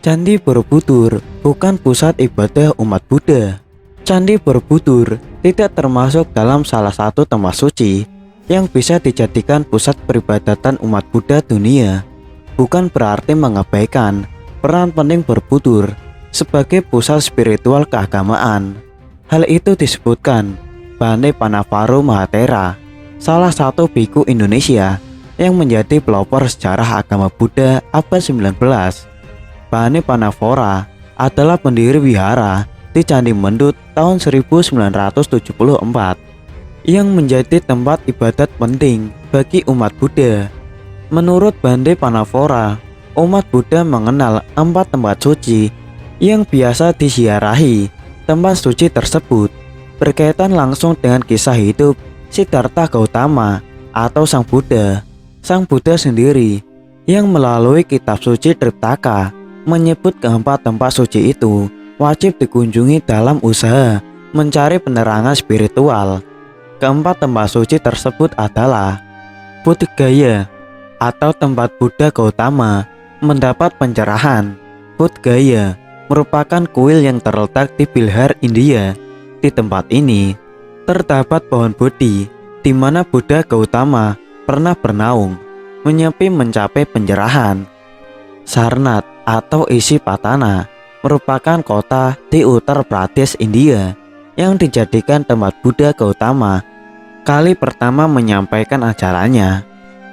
Candi Borobudur bukan pusat ibadah umat Buddha. Candi Borobudur tidak termasuk dalam salah satu tempat suci yang bisa dijadikan pusat peribadatan umat Buddha dunia. Bukan berarti mengabaikan peran penting Borobudur sebagai pusat spiritual keagamaan. Hal itu disebutkan Bhante Panavaro Mahathera, salah satu biku Indonesia yang menjadi pelopor sejarah agama Buddha abad 19. Bhante Panavaro adalah pendiri wihara di Candi Mendut tahun 1974 yang menjadi tempat ibadat penting bagi umat Buddha. Menurut Bhante Panavaro, umat Buddha mengenal 4 tempat suci yang biasa disiarahi. Tempat suci tersebut berkaitan langsung dengan kisah hidup Siddhartha Gautama atau Sang Buddha. Sang Buddha sendiri yang melalui kitab suci Triptaka menyebut keempat tempat suci itu wajib dikunjungi dalam usaha mencari penerangan spiritual. Keempat tempat suci tersebut adalah Bodh Gaya atau tempat Buddha Gautama mendapat pencerahan. Bodh Gaya merupakan kuil yang terletak di Bihar, India. Di tempat ini terdapat pohon Bodhi di mana Buddha Gautama pernah bernaung, menyepi mencapai pencerahan. Sarnath atau Isipatana merupakan kota di Uttar Pradesh, India yang dijadikan tempat Buddha Gautama kali pertama menyampaikan ajarannya,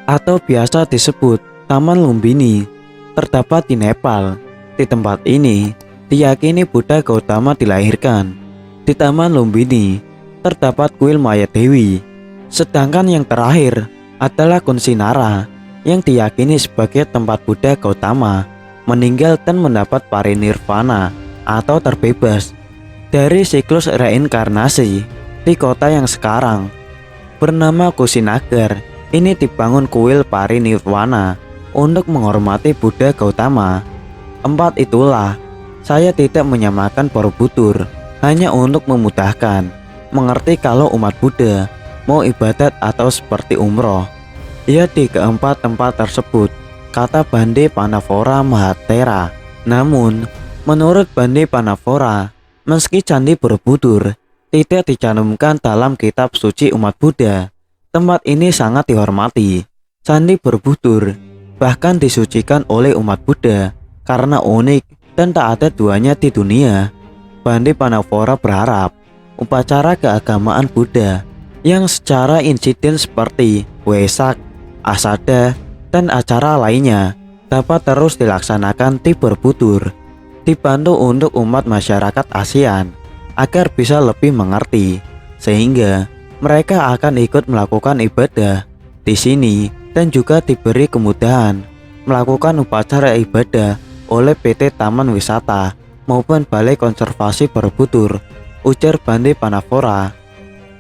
atau biasa disebut Taman Lumbini, terdapat di Nepal. Di tempat ini diyakini Buddha Gautama dilahirkan. Di Taman Lumbini terdapat kuil Maya Dewi. Sedangkan yang terakhir adalah Kunsinara yang diyakini sebagai tempat Buddha Gautama meninggal dan mendapat parinirvana atau terbebas dari siklus reinkarnasi di kota yang sekarang bernama Kusinagar. Ini dibangun kuil parinirvana untuk menghormati Buddha Gautama. 4 itulah saya tidak menyamakan Borobudur hanya untuk memudahkan mengerti kalau umat Buddha mau ibadat atau seperti umroh, ya di keempat tempat tersebut, kata Bhante Panavaro Mahathera. Namun, menurut Bhante Panavaro, meski Candi Borobudur tidak dicantumkan dalam kitab suci umat Buddha, tempat ini sangat dihormati. Candi Borobudur bahkan disucikan oleh umat Buddha karena unik dan tak ada duanya di dunia. Bhante Panavaro berharap upacara keagamaan Buddha yang secara insiden seperti Wesak, Asada, dan acara lainnya dapat terus dilaksanakan di Borobudur, dibantu untuk umat masyarakat ASEAN agar bisa lebih mengerti, sehingga mereka akan ikut melakukan ibadah di sini dan juga diberi kemudahan melakukan upacara ibadah oleh PT Taman Wisata maupun Balai Konservasi Borobudur, ujar Bhante Panavaro.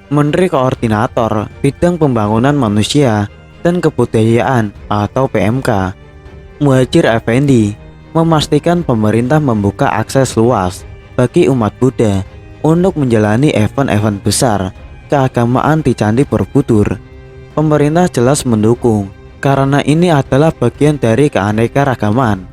Menteri Koordinator Bidang Pembangunan Manusia dan Kebudayaan atau PMK, Muhadjir Effendi, memastikan pemerintah membuka akses luas bagi umat Buddha untuk menjalani event-event besar keagamaan di Candi Borobudur. Pemerintah jelas mendukung karena ini adalah bagian dari keanekaragaman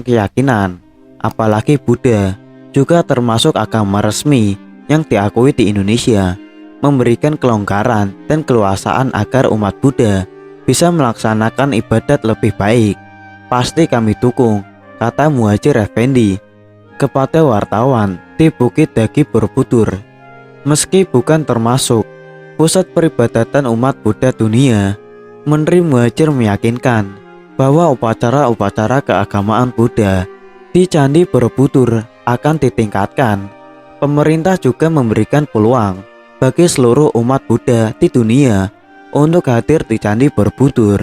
keyakinan, apalagi Buddha juga termasuk agama resmi yang diakui di Indonesia, memberikan kelonggaran dan keluasaan agar umat Buddha bisa melaksanakan ibadat lebih baik. Pasti kami dukung, kata Muhadjir Effendi kepada wartawan di Bukit Dagi Borobudur. Meski bukan termasuk pusat peribadatan umat Buddha dunia, Menteri Muhadjir meyakinkan bahwa upacara-upacara keagamaan Buddha di Candi Borobudur akan ditingkatkan. Pemerintah juga memberikan peluang bagi seluruh umat Buddha di dunia untuk hadir di Candi Borobudur.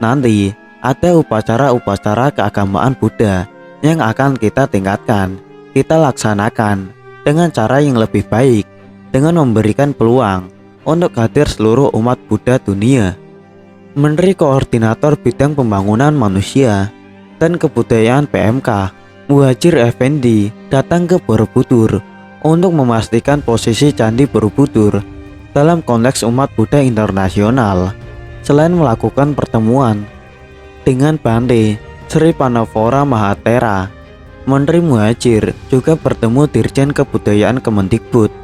Nanti ada upacara-upacara keagamaan Buddha yang akan kita tingkatkan, kita laksanakan dengan cara yang lebih baik, dengan memberikan peluang untuk hadir seluruh umat Buddha dunia. Menteri Koordinator Bidang Pembangunan Manusia dan Kebudayaan PMK, Muhadjir Effendi, datang ke Borobudur untuk memastikan posisi Candi Borobudur dalam konteks umat Buddha internasional. Selain melakukan pertemuan dengan Bhante, Sri Panavora Mahathira, Menteri Muhajir, juga bertemu Dirjen Kebudayaan Kemendikbud,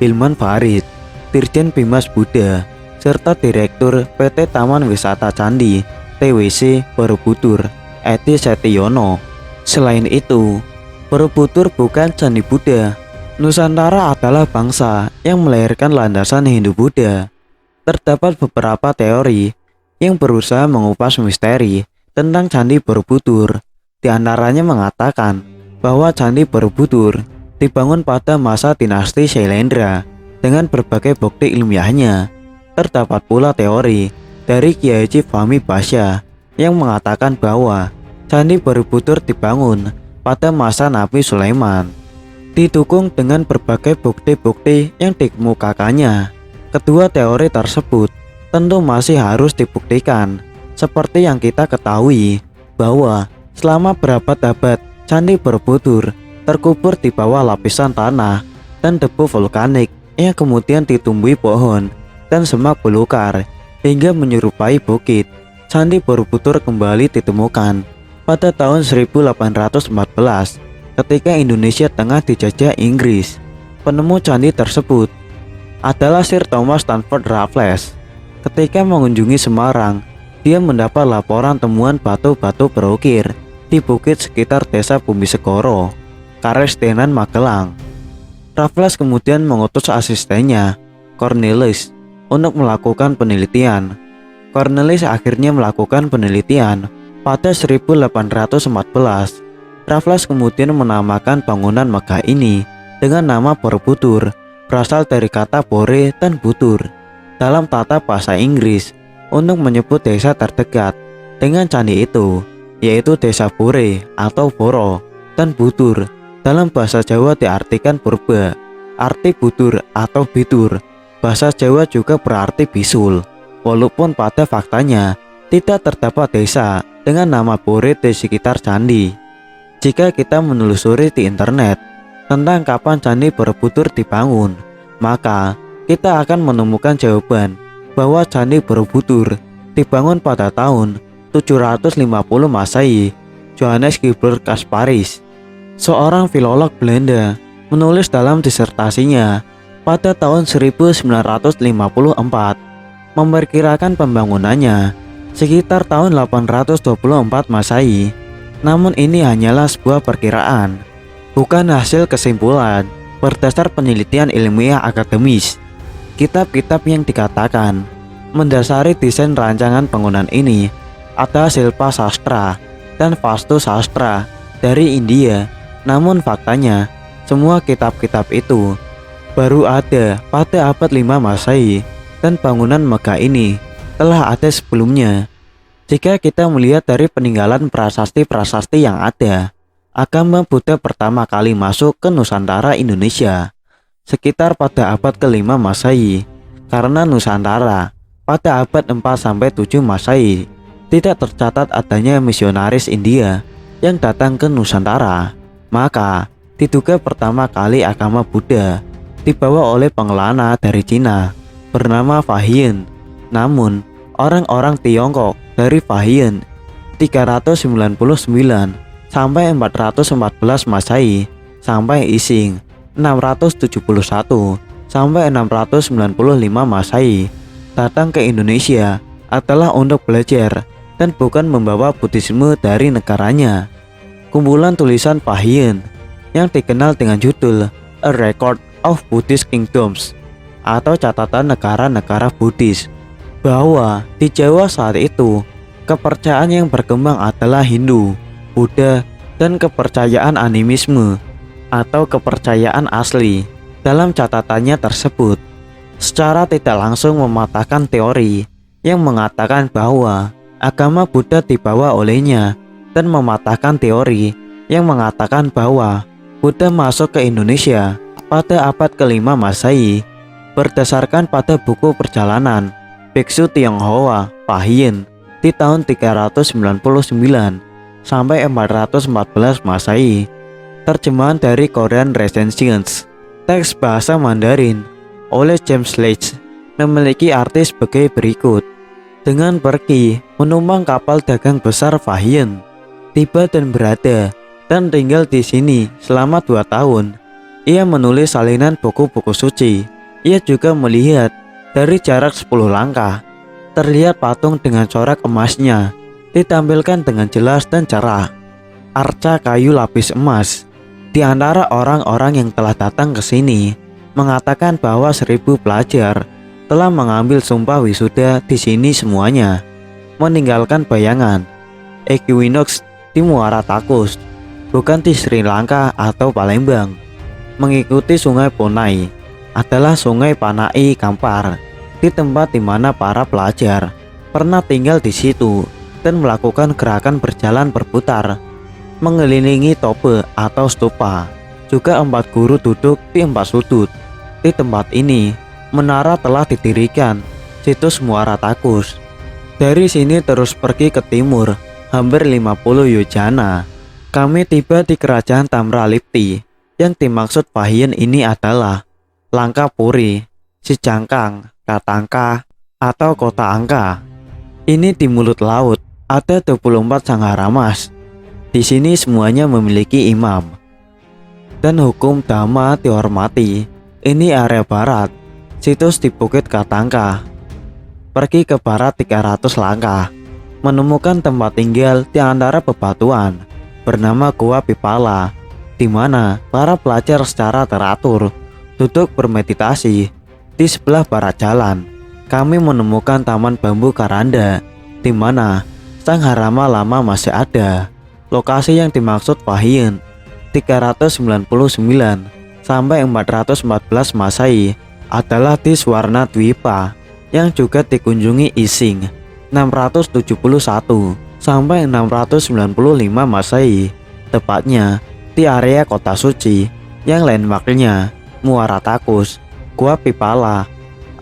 Hilman Farid, Dirjen Bimas Buddha, serta Direktur PT Taman Wisata Candi, TWC Borobudur, Edi Setiono. Selain itu, Borobudur bukan Candi Buddha. Nusantara adalah bangsa yang melahirkan landasan Hindu-Buddha. Terdapat beberapa teori yang berusaha mengupas misteri tentang Candi Borobudur. Di antaranya mengatakan bahwa Candi Borobudur dibangun pada masa dinasti Syailendra dengan berbagai bukti ilmiahnya. Terdapat pula teori dari Kiai Haji Fahmi Basya yang mengatakan bahwa Candi Borobudur dibangun pada masa Nabi Sulaiman. Didukung dengan berbagai bukti-bukti yang dikemukakannya, kedua teori tersebut tentu masih harus dibuktikan. Seperti yang kita ketahui bahwa selama berabad-abad Candi Borobudur terkubur di bawah lapisan tanah dan debu vulkanik yang kemudian ditumbuhi pohon dan semak belukar hingga menyerupai bukit. Candi Borobudur kembali ditemukan pada tahun 1814 ketika Indonesia tengah dijajah Inggris. Penemu candi tersebut adalah Sir Thomas Stamford Raffles. Ketika mengunjungi Semarang, dia mendapat laporan temuan batu-batu berukir di bukit sekitar desa Bumisegoro, Karestenan, Magelang. Raffles kemudian mengutus asistennya, Cornelis, untuk melakukan penelitian. Cornelis akhirnya melakukan penelitian pada 1814. Raffles kemudian menamakan bangunan megah ini dengan nama Borobudur, berasal dari kata bore dan budur dalam tata bahasa Inggris untuk menyebut desa terdekat dengan candi itu, yaitu desa Bore atau Boro, dan budur dalam bahasa Jawa diartikan purba. Arti budur atau bidur bahasa Jawa juga berarti bisul, walaupun pada faktanya tidak terdapat desa dengan nama Bore di sekitar candi. Jika kita menelusuri di internet tentang kapan Candi Borobudur dibangun, maka kita akan menemukan jawaban bahwa Candi Borobudur dibangun pada tahun 750 Masehi. Johannes Gilbert Kasparis, seorang filolog Belanda, menulis dalam disertasinya pada tahun 1954 memperkirakan pembangunannya sekitar tahun 824 Masehi. Namun ini hanyalah sebuah perkiraan, bukan hasil kesimpulan berdasar penelitian ilmiah akademis. Kitab-kitab yang dikatakan mendasari desain rancangan bangunan ini ada Silpa Sastra dan Vastu Sastra dari India. Namun faktanya, semua kitab-kitab itu baru ada pada abad 5 Masehi dan bangunan megah ini telah ada sebelumnya. Jika kita melihat dari peninggalan prasasti-prasasti yang ada, agama Buddha pertama kali masuk ke Nusantara Indonesia sekitar pada abad ke-5 Masehi. Karena Nusantara pada abad 4-7 Masehi tidak tercatat adanya misionaris India yang datang ke Nusantara, maka diduga pertama kali agama Buddha dibawa oleh pengelana dari Cina bernama Fahian. Namun orang-orang Tiongkok dari Fahian 399 sampai 414 Masehi sampai Ising 671 sampai 695 Masehi datang ke Indonesia adalah untuk belajar dan bukan membawa Buddhisme dari negaranya. Kumpulan tulisan Fahian yang dikenal dengan judul A Record of Buddhist Kingdoms atau catatan negara-negara Buddhis, bahwa di Jawa saat itu kepercayaan yang berkembang adalah Hindu, Buddha, dan kepercayaan animisme atau kepercayaan asli. Dalam catatannya tersebut, secara tidak langsung mematahkan teori yang mengatakan bahwa agama Buddha dibawa olehnya dan mematahkan teori yang mengatakan bahwa Buddha masuk ke Indonesia pada abad ke-5 Masehi berdasarkan pada buku perjalanan Biksu Tionghoa Fahian di tahun 399 sampai 414 Masehi. Terjemahan dari Korean Recensions, teks bahasa Mandarin oleh James Leach, memiliki arti sebagai berikut. Dengan pergi menumpang kapal dagang besar Fahian, tiba dan berada dan tinggal di sini selama 2 tahun. Ia menulis salinan buku-buku suci. Ia juga melihat dari jarak 10 langkah. Terlihat patung dengan corak emasnya ditampilkan dengan jelas dan cerah. Arca kayu lapis emas. Di antara orang-orang yang telah datang ke sini mengatakan bahwa 1000 pelajar telah mengambil sumpah wisuda di sini semuanya, meninggalkan bayangan Equinox di Muara Takus, bukan di Sri Lanka atau Palembang. Mengikuti sungai Ponai adalah sungai Panai Kampar, di tempat di mana para pelajar pernah tinggal di situ dan melakukan gerakan berjalan berputar mengelilingi tope atau stupa. Juga 4 guru duduk di 4 sudut. Di tempat ini menara telah didirikan, situs Muara Takus. Dari sini terus pergi ke timur hampir 50 yojana. Kami tiba di kerajaan Tamralipti. Yang dimaksud Pahien ini adalah Langkapuri, Sijangkang, Katangka, atau Kota Angka. Ini di mulut laut ada 24 Sangharamas. Di sini semuanya memiliki imam dan hukum dhamma dihormati. Ini area barat, situs di Bukit Katangka. Pergi ke barat 300 langkah, menemukan tempat tinggal di antara bebatuan bernama Gua Pipala, di mana para pelajar secara teratur duduk bermeditasi. Di sebelah barat jalan, kami menemukan Taman Bambu Karanda, di mana Sangharama lama masih ada. Lokasi yang dimaksud Pahien 399 sampai 414 Masehi adalah di Swarna Dwipa, yang juga dikunjungi Ising 671 sampai 695 Masehi, tepatnya di area kota suci yang landmarknya Muara Takus. Gua Pipala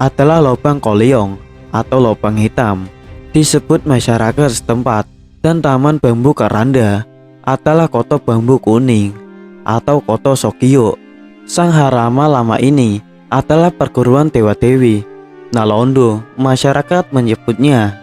adalah lubang Koliong atau lubang hitam disebut masyarakat setempat, dan Taman Bambu Karanda adalah Koto Bambu Kuning atau Koto Sokyo. Sangharama lama ini adalah perguruan dewa-dewi Nalondo, masyarakat menyebutnya